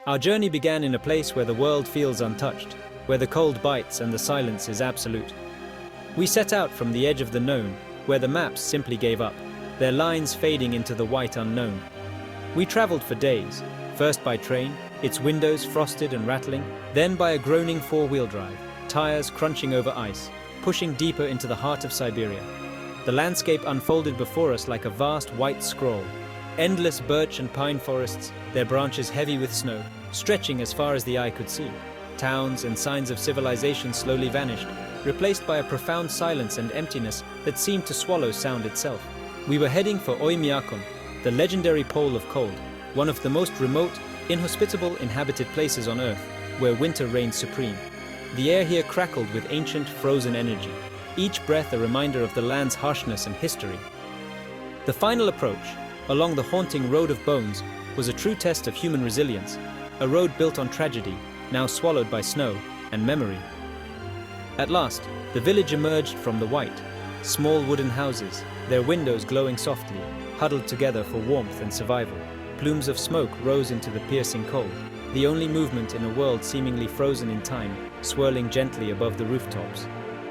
Our journey began in a place where the world feels untouched, where the cold bites and the silence is absolute. We set out from the edge of the known, where the maps simply gave up, their lines fading into the white unknown. We traveled for days, first by train, its windows frosted and rattling, then by a groaning four-wheel drive, tires crunching over ice, pushing deeper into the heart of Siberia. The landscape unfolded before us like a vast white scroll. Endless birch and pine forests, their branches heavy with snow, stretching as far as the eye could see. Towns and signs of civilization slowly vanished, replaced by a profound silence and emptiness that seemed to swallow sound itself. We were heading for Oymyakon, the legendary pole of cold, one of the most remote, inhospitable inhabited places on Earth, where winter reigned supreme. The air here crackled with ancient, frozen energy, each breath a reminder of the land's harshness and history. The final approach, along the haunting Road of Bones, was a true test of human resilience, a road built on tragedy, now swallowed by snow and memory. At last, the village emerged from the white. Small wooden houses, their windows glowing softly, huddled together for warmth and survival. Plumes of smoke rose into the piercing cold, the only movement in a world seemingly frozen in time, swirling gently above the rooftops.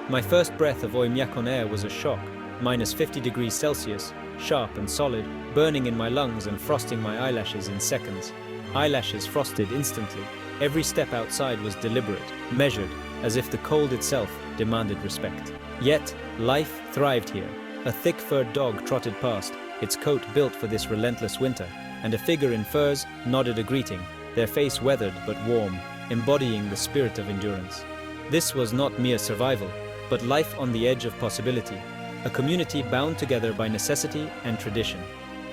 My first breath of Oymyakon air was a shock, -50°C, sharp and solid, burning in my lungs and frosting my eyelashes in seconds. Eyelashes frosted instantly. Every step outside was deliberate, measured, as if the cold itself demanded respect. Yet, life thrived here. A thick-furred dog trotted past, its coat built for this relentless winter, and a figure in furs nodded a greeting, their face weathered but warm, embodying the spirit of endurance. This was not mere survival, but life on the edge of possibility, a community bound together by necessity and tradition.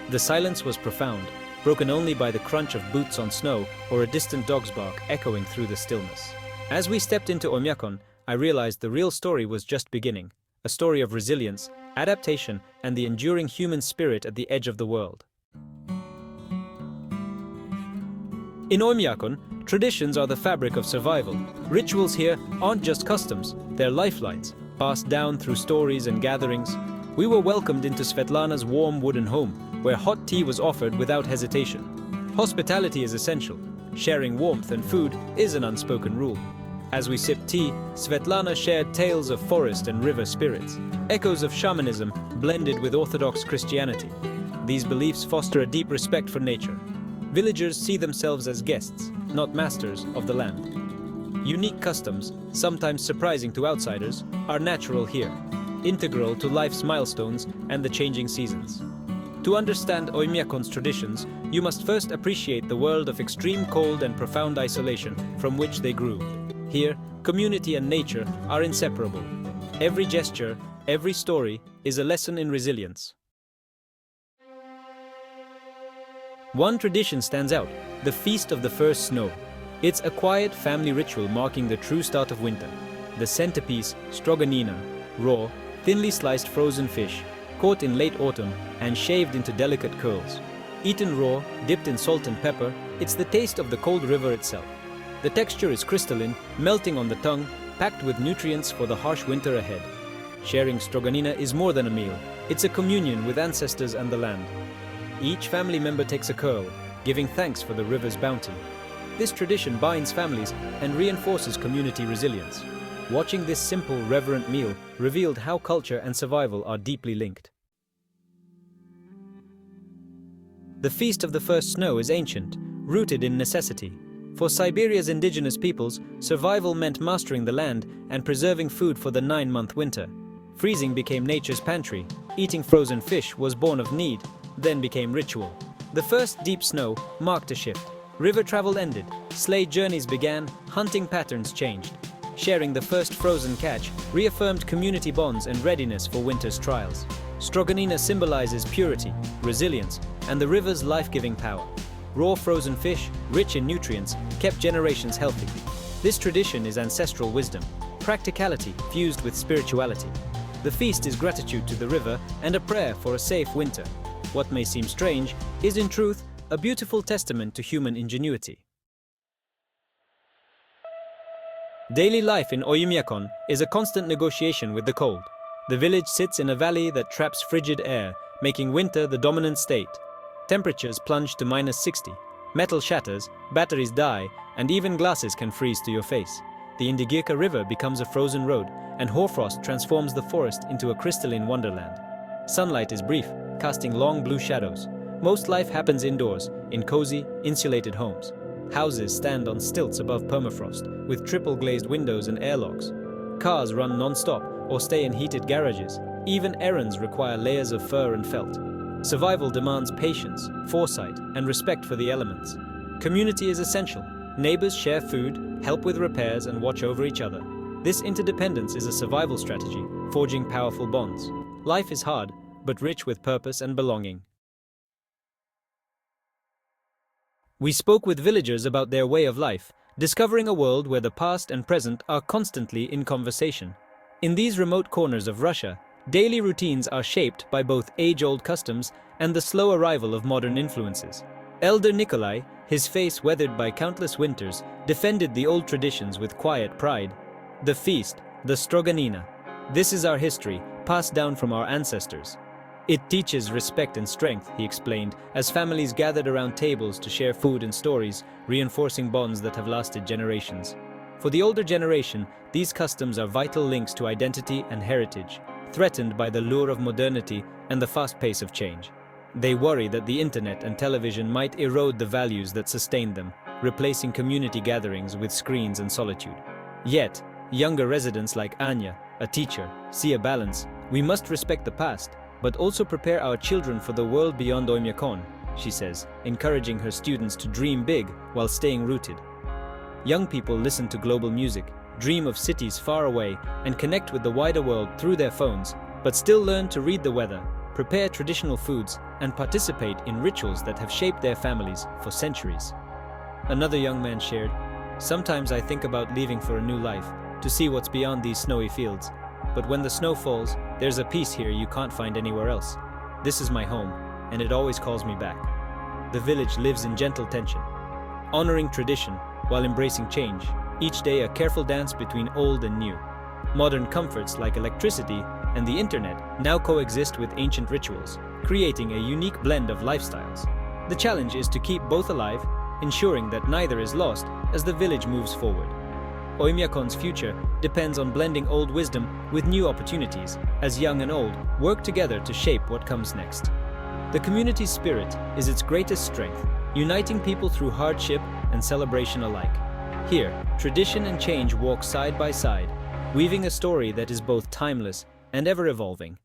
The silence was profound, broken only by the crunch of boots on snow or a distant dog's bark echoing through the stillness. As we stepped into Oymyakon, I realized the real story was just beginning, a story of resilience, adaptation, and the enduring human spirit at the edge of the world. In Oymyakon, traditions are the fabric of survival. Rituals here aren't just customs, they're lifelines, passed down through stories and gatherings. We were welcomed into Svetlana's warm wooden home, where hot tea was offered without hesitation. Hospitality is essential. Sharing warmth and food is an unspoken rule. As we sipped tea, Svetlana shared tales of forest and river spirits, echoes of shamanism blended with Orthodox Christianity. These beliefs foster a deep respect for nature. Villagers see themselves as guests, not masters of the land. Unique customs, sometimes surprising to outsiders, are natural here, integral to life's milestones and the changing seasons. To understand Oymyakon's traditions, you must first appreciate the world of extreme cold and profound isolation from which they grew. Here, community and nature are inseparable. Every gesture, every story is a lesson in resilience. One tradition stands out, the Feast of the First Snow. It's a quiet family ritual marking the true start of winter. The centerpiece, stroganina, raw, thinly sliced frozen fish, caught in late autumn and shaved into delicate curls. Eaten raw, dipped in salt and pepper, it's the taste of the cold river itself. The texture is crystalline, melting on the tongue, packed with nutrients for the harsh winter ahead. Sharing stroganina is more than a meal, it's a communion with ancestors and the land. Each family member takes a curl, giving thanks for the river's bounty. This tradition binds families and reinforces community resilience. Watching this simple, reverent meal revealed how culture and survival are deeply linked. The Feast of the First Snow is ancient, rooted in necessity. For Siberia's indigenous peoples, survival meant mastering the land and preserving food for the 9-month winter. Freezing became nature's pantry. Eating frozen fish was born of need, then became ritual. The first deep snow marked a shift. River travel ended, sleigh journeys began, hunting patterns changed. Sharing the first frozen catch reaffirmed community bonds and readiness for winter's trials. Stroganina symbolizes purity, resilience, and the river's life-giving power. Raw frozen fish, rich in nutrients, kept generations healthy. This tradition is ancestral wisdom, practicality fused with spirituality. The feast is gratitude to the river and a prayer for a safe winter. What may seem strange is in truth a beautiful testament to human ingenuity. Daily life in Oymyakon is a constant negotiation with the cold. The village sits in a valley that traps frigid air, making winter the dominant state. Temperatures plunge to -60. Metal shatters, batteries die, and even glasses can freeze to your face. The Indigirka River becomes a frozen road, and hoarfrost transforms the forest into a crystalline wonderland. Sunlight is brief, casting long blue shadows. Most life happens indoors, in cozy, insulated homes. Houses stand on stilts above permafrost, with triple-glazed windows and airlocks. Cars run non-stop or stay in heated garages. Even errands require layers of fur and felt. Survival demands patience, foresight, and respect for the elements. Community is essential. Neighbors share food, help with repairs, and watch over each other. This interdependence is a survival strategy, forging powerful bonds. Life is hard, but rich with purpose and belonging. We spoke with villagers about their way of life, discovering a world where the past and present are constantly in conversation. In these remote corners of Russia, daily routines are shaped by both age-old customs and the slow arrival of modern influences. Elder Nikolai, his face weathered by countless winters, defended the old traditions with quiet pride. The feast, the Stroganina. This is our history, passed down from our ancestors. It teaches respect and strength, he explained, as families gathered around tables to share food and stories, reinforcing bonds that have lasted generations. For the older generation, these customs are vital links to identity and heritage, threatened by the lure of modernity and the fast pace of change. They worry that the internet and television might erode the values that sustained them, replacing community gatherings with screens and solitude. Yet, younger residents like Anya, a teacher, see a balance. We must respect the past, but also prepare our children for the world beyond Oymyakon, she says, encouraging her students to dream big while staying rooted. Young people listen to global music, dream of cities far away, and connect with the wider world through their phones, but still learn to read the weather, prepare traditional foods, and participate in rituals that have shaped their families for centuries. Another young man shared, "Sometimes I think about leaving for a new life, to see what's beyond these snowy fields. But when the snow falls, there's a peace here you can't find anywhere else. This is my home, and it always calls me back." The village lives in gentle tension, honoring tradition while embracing change, each day a careful dance between old and new. Modern comforts like electricity and the internet now coexist with ancient rituals, creating a unique blend of lifestyles. The challenge is to keep both alive, ensuring that neither is lost as the village moves forward. Oymyakon's future depends on blending old wisdom with new opportunities, as young and old work together to shape what comes next. The community's spirit is its greatest strength, uniting people through hardship and celebration alike. Here, tradition and change walk side by side, weaving a story that is both timeless and ever-evolving.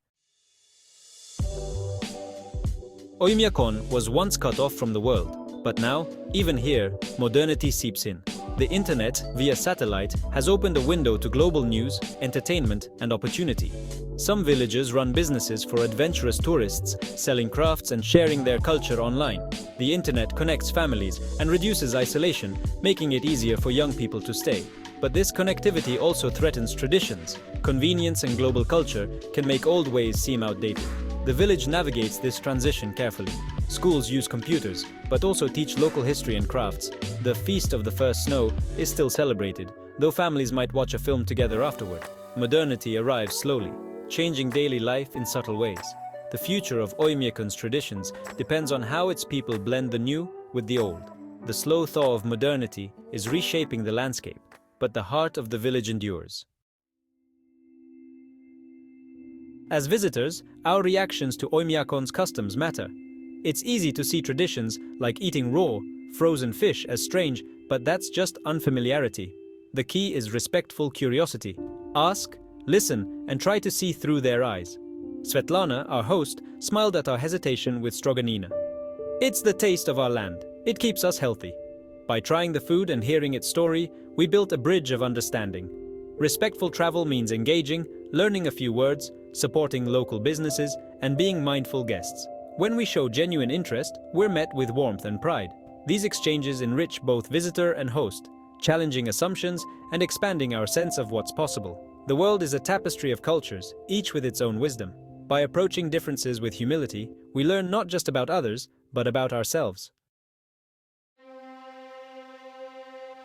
Oymyakon was once cut off from the world, but now, even here, modernity seeps in. The internet, via satellite, has opened a window to global news, entertainment, and opportunity. Some villagers run businesses for adventurous tourists, selling crafts and sharing their culture online. The internet connects families and reduces isolation, making it easier for young people to stay. But this connectivity also threatens traditions. Convenience and global culture can make old ways seem outdated. The village navigates this transition carefully. Schools use computers, but also teach local history and crafts. The Feast of the First Snow is still celebrated, though families might watch a film together afterward. Modernity arrives slowly, changing daily life in subtle ways. The future of Oymyakon's traditions depends on how its people blend the new with the old. The slow thaw of modernity is reshaping the landscape, but the heart of the village endures. As visitors, our reactions to Oymyakon's customs matter. It's easy to see traditions like eating raw, frozen fish as strange, but that's just unfamiliarity. The key is respectful curiosity. Ask, listen, and try to see through their eyes. Svetlana, our host, smiled at our hesitation with Stroganina. "It's the taste of our land. It keeps us healthy." By trying the food and hearing its story, we built a bridge of understanding. Respectful travel means engaging, learning a few words, supporting local businesses, and being mindful guests. When we show genuine interest, we're met with warmth and pride. These exchanges enrich both visitor and host, challenging assumptions and expanding our sense of what's possible. The world is a tapestry of cultures, each with its own wisdom. By approaching differences with humility, we learn not just about others, but about ourselves.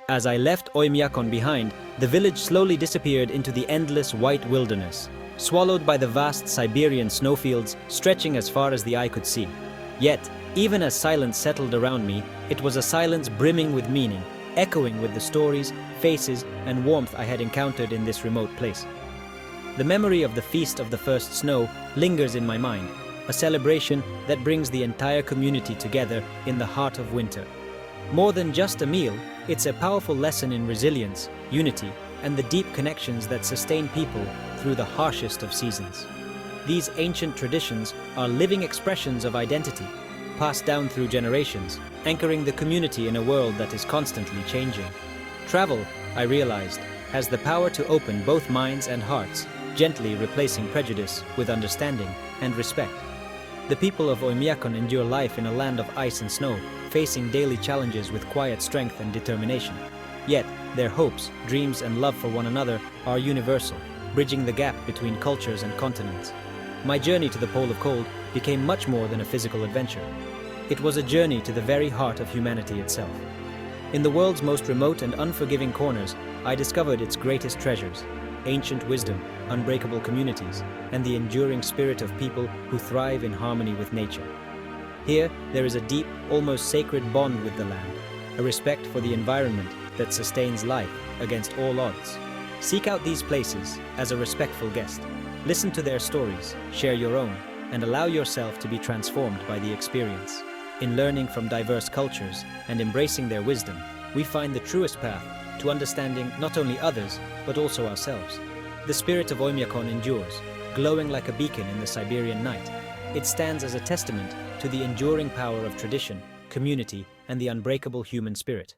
As I left Oymyakon behind, the village slowly disappeared into the endless white wilderness, swallowed by the vast Siberian snowfields stretching as far as the eye could see. Yet, Even as silence settled around me, it was a silence brimming with meaning, echoing with the stories, faces, and warmth I had encountered in this remote place. The memory of the Feast of the First Snow lingers in my mind, a celebration that brings the entire community together in the heart of winter. More than just a meal, it's a powerful lesson in resilience, unity, and the deep connections that sustain people through the harshest of seasons. These ancient traditions are living expressions of identity, passed down through generations, anchoring the community in a world that is constantly changing. Travel, I realized, has the power to open both minds and hearts, gently replacing prejudice with understanding and respect. The people of Oymyakon endure life in a land of ice and snow, facing daily challenges with quiet strength and determination. Yet, their hopes, dreams, and love for one another are universal, bridging the gap between cultures and continents. My journey to the Pole of Cold became much more than a physical adventure. It was a journey to the very heart of humanity itself. In the world's most remote and unforgiving corners, I discovered its greatest treasures: ancient wisdom, unbreakable communities, and the enduring spirit of people who thrive in harmony with nature. Here, there is a deep, almost sacred bond with the land, a respect for the environment that sustains life against all odds. Seek out these places as a respectful guest. Listen to their stories, share your own, and allow yourself to be transformed by the experience. In learning from diverse cultures and embracing their wisdom, we find the truest path to understanding not only others, but also ourselves. The spirit of Oymyakon endures, glowing like a beacon in the Siberian night. It stands as a testament to the enduring power of tradition, community, and the unbreakable human spirit.